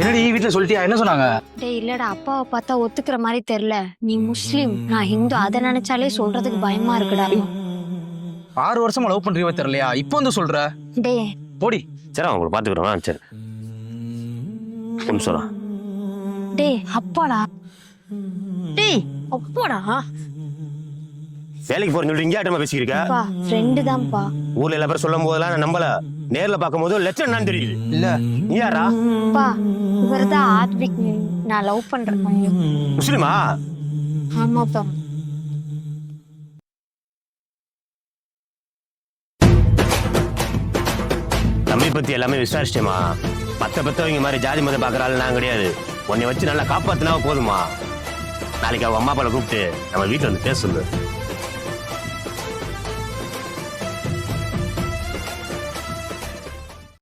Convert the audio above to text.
என்னடி வீட்டுல சொல்லிட்டியா? என்ன சொன்னாங்க? டேய் இல்லடா, அப்பாவை பார்த்தா ஒத்துக்கிற மாதிரி தெரியல. நீ முஸ்லீம், நான் ஹிந்து, அதை நினைச்சாலே சொல்றதுக்கு பயமா இருக்குடா. 6 வருஷமா லவ் பண்றீவ தெரியலையா? இப்போ வந்து சொல்ற? டேய் போடி. சரி அவங்களை பாத்துக்கிறோம். சரி ஒன்று சொல்றா. டேய் அப்பாடா. டேய் அப்பாடா. வேலைக்கு போறேன்னு சொல்லிட்டு இங்கே ஆட்டமா பேசிக்கிறீங்க. பா ஃப்ரெண்டு தான்ப்பா. ஊர்ல எல்லா பேரும் சொல்லும் போதெல்லாம் நான் நம்பல. நேர்ல பார்க்கும் போது லட்சம் என்னன்னு தெரியுது. இல்ல நீ யாரா? பா இவர்தான் ஆத்விக், நான் லவ் பண்றேன். முஸ்லிமா? ஆமாப்பா. தம்பி பத்தி எல்லாமே விசாரிச்சிட்டேமா. மத்த பெத்தவங்க மாதிரி ஜாதி மதம் பாக்குறாள் நான் கிடையாது. உன்னை வச்சு நல்லா காப்பாத்தினா போதுமா. நாளைக்கு அவங்க அம்மா அப்பாவை கூப்பிட்டு நம்ம வீட்டுல வந்து பேச சொல்லு.